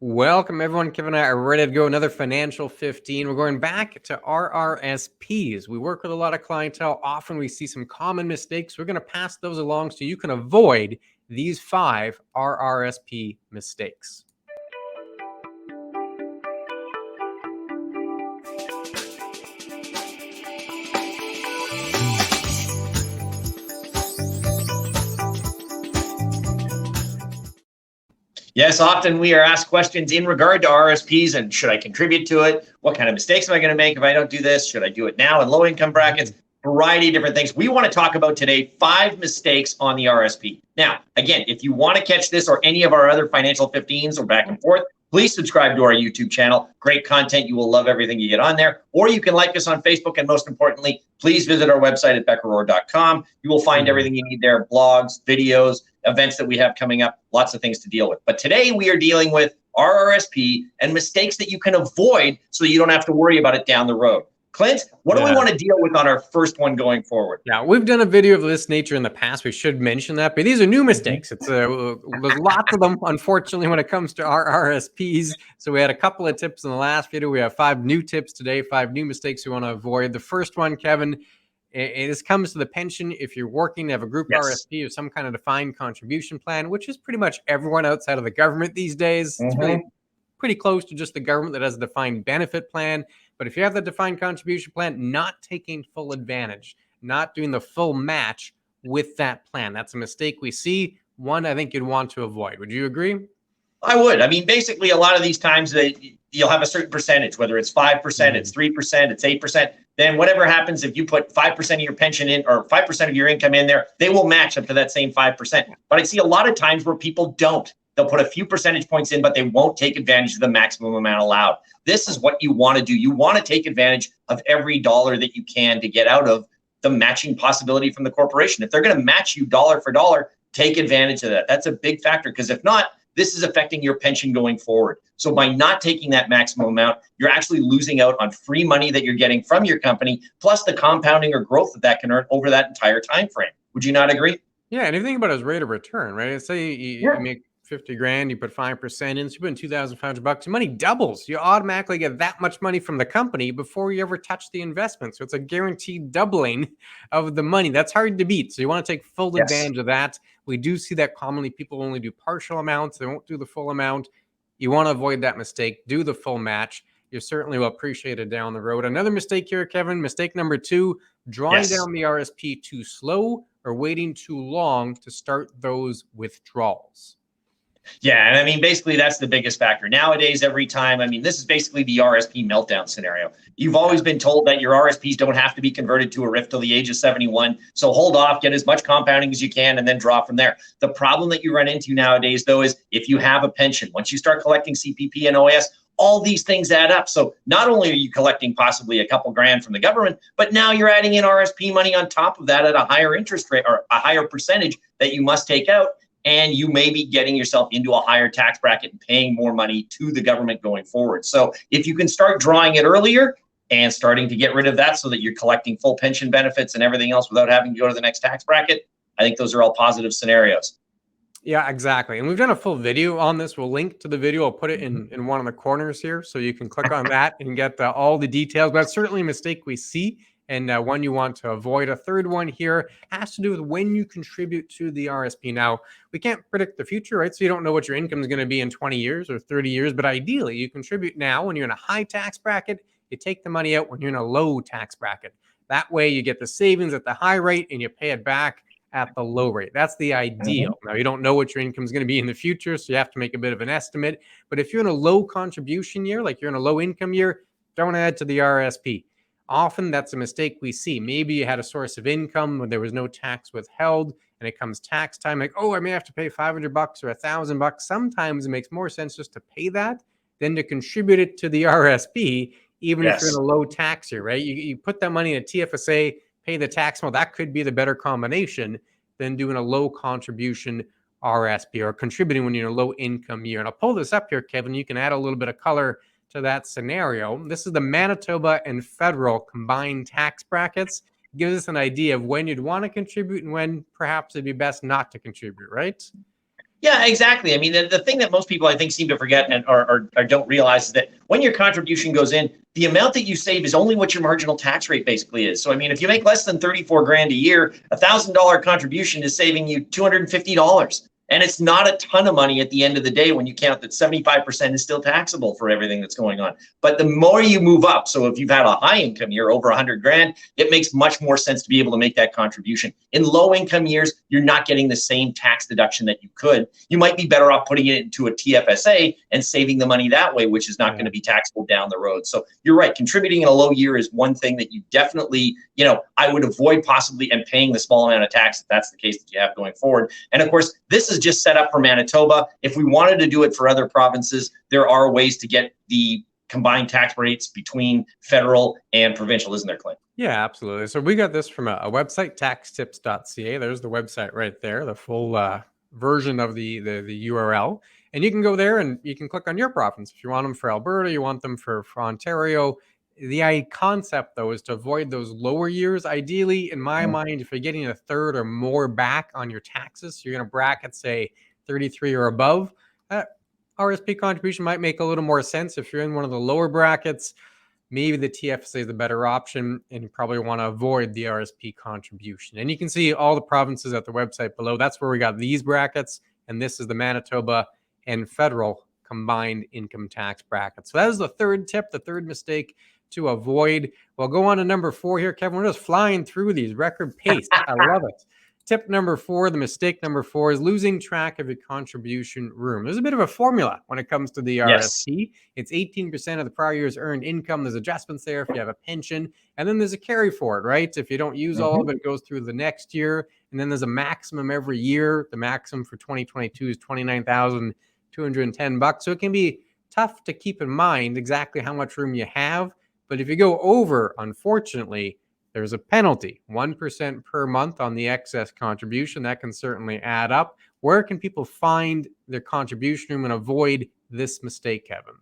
Welcome, everyone. Kevin and I are ready to go. Another Financial 15. We're going back to RRSPs. We work with a lot of clientele. Often we see some common mistakes. We're going to pass those along so you can avoid these 5 RRSP mistakes. Yes, often we are asked questions in regard to RRSPs and should I contribute to it? What kind of mistakes am I going to make if I don't do this? Should I do it now in low income brackets? Variety of different things. We want to talk about today 5 mistakes on the RRSP. Now, again, if you want to catch this or any of our other Financial 15s or back and forth, please subscribe to our YouTube channel. Great content. You will love everything you get on there. Or you can like us on Facebook. And most importantly, please visit our website at beckerorr.com. You will find everything you need there, blogs, videos, events that we have coming up, lots of things to deal with. But today we are dealing with RRSP and mistakes that you can avoid so you don't have to worry about it down the road. Clint, what do we want to deal with on our first one going forward? Yeah, we've done a video of this nature in the past. We should mention that, but these are new mistakes. It's there's lots of them, unfortunately, when it comes to our RRSPs. So we had a couple of tips in the last video. We have 5 new tips today, 5 new mistakes we want to avoid. The first one, Kevin, this comes to the pension. If you're working to have a group RRSP or some kind of defined contribution plan, which is pretty much everyone outside of the government these days. It's really pretty close to just the government that has a defined benefit plan. But if you have the defined contribution plan, not taking full advantage, not doing the full match with that plan, that's a mistake we see. One I think you'd want to avoid. Would you agree? I would. I mean, basically, a lot of these times you'll have a certain percentage, whether it's 5%, it's 3%, it's 8%. Then whatever happens, if you put 5% of your pension in or 5% of your income in there, they will match up to that same 5%. But I see a lot of times where people don't. They'll put a few percentage points in, but they won't take advantage of the maximum amount allowed. This is what you want to do. You want to take advantage of every dollar that you can to get out of the matching possibility from the corporation. If they're going to match you dollar for dollar, take advantage of that. That's a big factor, because if not, this is affecting your pension going forward. So by not taking that maximum amount, you're actually losing out on free money that you're getting from your company, plus the compounding or growth that can earn over that entire time frame. Would you not agree? Yeah, and if you think about it as rate of return, right? Say you make 50 grand, you put 5% in, so you put in $2,500, your money doubles. You automatically get that much money from the company before you ever touch the investment. So it's a guaranteed doubling of the money. That's hard to beat. So you want to take full advantage of that. We do see that commonly. People only do partial amounts. They won't do the full amount. You want to avoid that mistake. Do the full match. You certainly will appreciate it down the road. Another mistake here, Kevin, mistake number 2, drawing down the RSP too slow or waiting too long to start those withdrawals. Yeah, and I mean, basically, that's the biggest factor. Nowadays, every time, I mean, this is basically the RSP meltdown scenario. You've always been told that your RSPs don't have to be converted to a RIF till the age of 71. So hold off, get as much compounding as you can, and then draw from there. The problem that you run into nowadays, though, is if you have a pension, once you start collecting CPP and OAS, all these things add up. So not only are you collecting possibly a couple grand from the government, but now you're adding in RSP money on top of that at a higher interest rate or a higher percentage that you must take out. And you may be getting yourself into a higher tax bracket and paying more money to the government going forward. So if you can start drawing it earlier and starting to get rid of that so that you're collecting full pension benefits and everything else without having to go to the next tax bracket, I think those are all positive scenarios. Yeah, exactly. And we've done a full video on this. We'll link to the video. I'll put it in one of the corners here so you can click on that and get all the details. But that's certainly a mistake we see, and one you want to avoid. A third one here has to do with when you contribute to the RSP. Now, we can't predict the future, right? So you don't know what your income is going to be in 20 years or 30 years. But ideally, you contribute now when you're in a high tax bracket. You take the money out when you're in a low tax bracket. That way, you get the savings at the high rate and you pay it back at the low rate. That's the ideal. Now, you don't know what your income is going to be in the future, so you have to make a bit of an estimate. But if you're in a low contribution year, like you're in a low income year, don't add to the RSP. Often that's a mistake we see. Maybe you had a source of income when there was no tax withheld, and it comes tax time, like, oh, I may have to pay $500 or $1,000. Sometimes it makes more sense just to pay that than to contribute it to the RSP, even if you're in a low tax year, right? You put that money in a TFSA, pay the tax. Well, that could be the better combination than doing a low contribution RSP or contributing when you're in a low income year. And I'll pull this up here, Kevin. You can add a little bit of color to that scenario. This is the Manitoba and federal combined tax brackets. It gives us an idea of when you'd want to contribute and when perhaps it'd be best not to contribute, right? Yeah, exactly. I mean, the thing that most people I think seem to forget and or don't realize is that when your contribution goes in, the amount that you save is only what your marginal tax rate basically is. So, I mean, if you make less than 34 grand a year, $1,000 contribution is saving you $250. And it's not a ton of money at the end of the day when you count that 75% is still taxable for everything that's going on. But the more you move up, so if you've had a high income year over 100 grand, it makes much more sense to be able to make that contribution. In low income years, you're not getting the same tax deduction that you could. You might be better off putting it into a TFSA and saving the money that way, which is not going to be taxable down the road. So you're right, contributing in a low year is one thing that you definitely, I would avoid possibly and paying the small amount of tax if that's the case that you have going forward. And of course, this is just set up for Manitoba. If we wanted to do it for other provinces, there are ways to get the combined tax rates between federal and provincial, isn't there, Clint? Yeah, absolutely. So we got this from a website, taxtips.ca. There's the website right there, the full version of the URL. And you can go there and you can click on your province. If you want them for Alberta, you want them for Ontario. The concept, though, is to avoid those lower years. Ideally, in my mind, if you're getting a third or more back on your taxes, you're going to bracket, say, 33 or above, RSP contribution might make a little more sense. If you're in one of the lower brackets, maybe the TFSA is the better option, and you probably want to avoid the RSP contribution. And you can see all the provinces at the website below. That's where we got these brackets, and this is the Manitoba and federal combined income tax bracket. So that is the third tip, the third mistake to avoid. We'll go on to number 4 here, Kevin. We're just flying through these, record pace. I love it. Tip number 4, the mistake number 4 is losing track of your contribution room. There's a bit of a formula when it comes to the RSP. It's 18% of the prior year's earned income. There's adjustments there if you have a pension. And then there's a carry forward, right? If you don't use all of it, it goes through the next year. And then there's a maximum every year. The maximum for 2022 is $29,210. So it can be tough to keep in mind exactly how much room you have. But if you go over, unfortunately, there's a penalty, 1% per month on the excess contribution. That can certainly add up. Where can people find their contribution room and avoid this mistake, Kevin?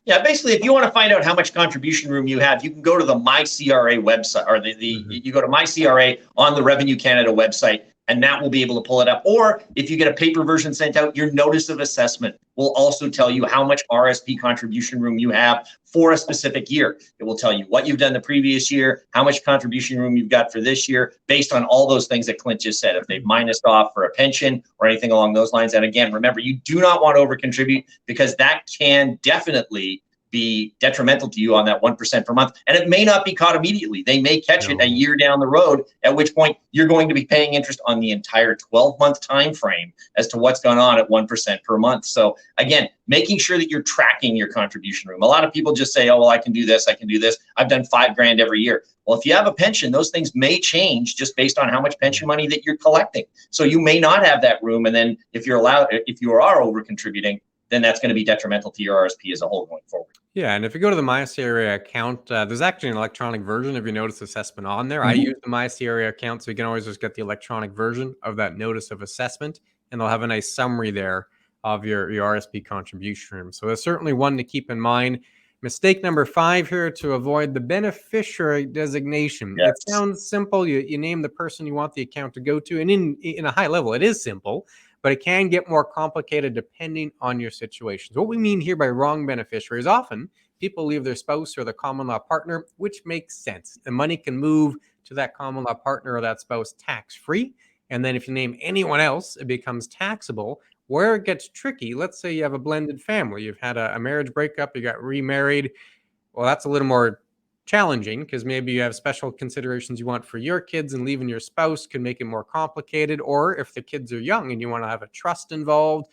Yeah, basically, if you want to find out how much contribution room you have, you can go to the MyCRA website, or you go to MyCRA on the Revenue Canada website, and that will be able to pull it up. Or if you get a paper version sent out, your notice of assessment will also tell you how much RSP contribution room you have for a specific year. It will tell you what you've done the previous year, how much contribution room you've got for this year, based on all those things that Clint just said, if they've minused off for a pension or anything along those lines. And again, remember, you do not want to over contribute, because that can definitely be detrimental to you on that 1% per month. And it may not be caught immediately. They may catch it a year down the road, at which point you're going to be paying interest on the entire 12-month time frame as to what's gone on at 1% per month. So again, making sure that you're tracking your contribution room. A lot of people just say, oh, well, I can do this, I can do this. I've done $5,000 every year. Well, if you have a pension, those things may change just based on how much pension money that you're collecting. So you may not have that room. And then if you are over contributing, then that's going to be detrimental to your RSP as a whole going forward. Yeah, and if you go to the MyCRA account, there's actually an electronic version of your notice assessment on there. I use the MyCRA account, so you can always just get the electronic version of that notice of assessment, and they'll have a nice summary there of your RSP contribution room. So there's certainly one to keep in mind. Mistake number 5 here, to avoid the beneficiary designation. Yes. It sounds simple. You name the person you want the account to go to, and in a high level, it is simple, but it can get more complicated depending on your situations. What we mean here by wrong beneficiary is often people leave their spouse or the common law partner, which makes sense. The money can move to that common law partner or that spouse tax-free. And then if you name anyone else, it becomes taxable. Where it gets tricky, let's say you have a blended family. You've had a marriage breakup, you got remarried. Well, that's a little more challenging, because maybe you have special considerations you want for your kids, and leaving your spouse can make it more complicated. Or if the kids are young and you want to have a trust involved,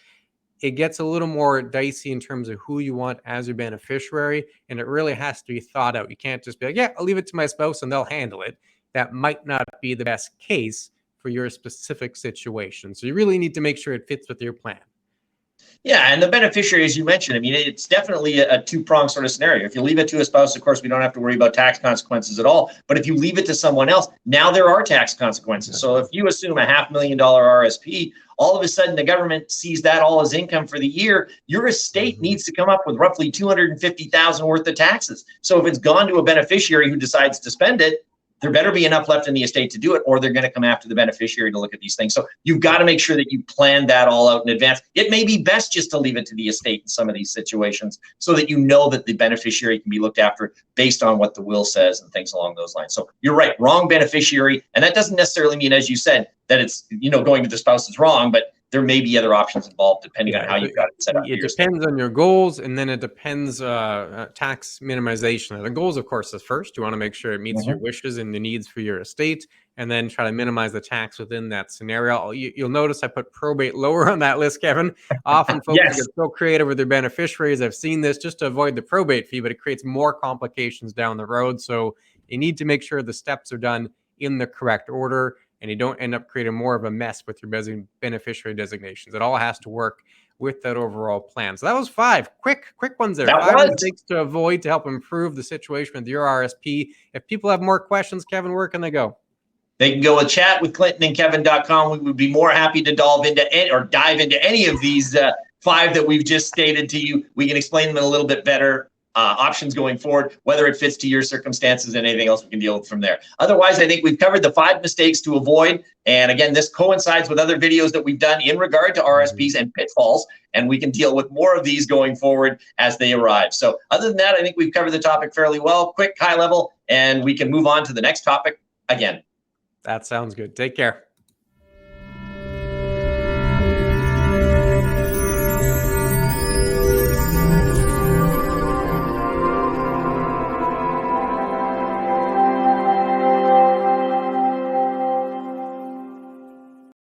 it gets a little more dicey in terms of who you want as your beneficiary, and it really has to be thought out. You can't just be like, yeah, I'll leave it to my spouse and they'll handle it. That might not be the best case for your specific situation. So you really need to make sure it fits with your plan. Yeah, and the beneficiary, as you mentioned, I mean, it's definitely a two-pronged sort of scenario. If you leave it to a spouse, of course, we don't have to worry about tax consequences at all. But if you leave it to someone else, now there are tax consequences. So if you assume a $500,000 RSP, all of a sudden the government sees that all as income for the year. Your estate needs to come up with roughly $250,000 worth of taxes. So if it's gone to a beneficiary who decides to spend it, there better be enough left in the estate to do it, or they're going to come after the beneficiary to look at these things. So you've got to make sure that you plan that all out in advance. It may be best just to leave it to the estate in some of these situations so that you know that the beneficiary can be looked after based on what the will says and things along those lines. So you're right, wrong beneficiary. And that doesn't necessarily mean, as you said, that it's, going to the spouse is wrong, but there may be other options involved depending on how you've got it set up. It depends on your goals, and then it depends tax minimization. The goals, of course, is first. You want to make sure it meets your wishes and the needs for your estate, and then try to minimize the tax within that scenario. You'll notice I put probate lower on that list, Kevin. Often folks get so creative with their beneficiaries. I've seen this just to avoid the probate fee, but it creates more complications down the road. So you need to make sure the steps are done in the correct order, and you don't end up creating more of a mess with your beneficiary designations. It all has to work with that overall plan. So that was 5 quick ones there. 5 mistakes to avoid to help improve the situation with your RRSP. If people have more questions, Kevin, where can they go? They can go with chatwithclintonandkevin.com. We would be more happy to dive into any of these 5 that we've just stated to you. We can explain them a little bit better. Options going forward, whether it fits to your circumstances and anything else we can deal with from there. Otherwise, I think we've covered the 5 mistakes to avoid. And again, this coincides with other videos that we've done in regard to RSPs and pitfalls, and we can deal with more of these going forward as they arrive. So other than that, I think we've covered the topic fairly well, quick, high level, and we can move on to the next topic again. That sounds good. Take care.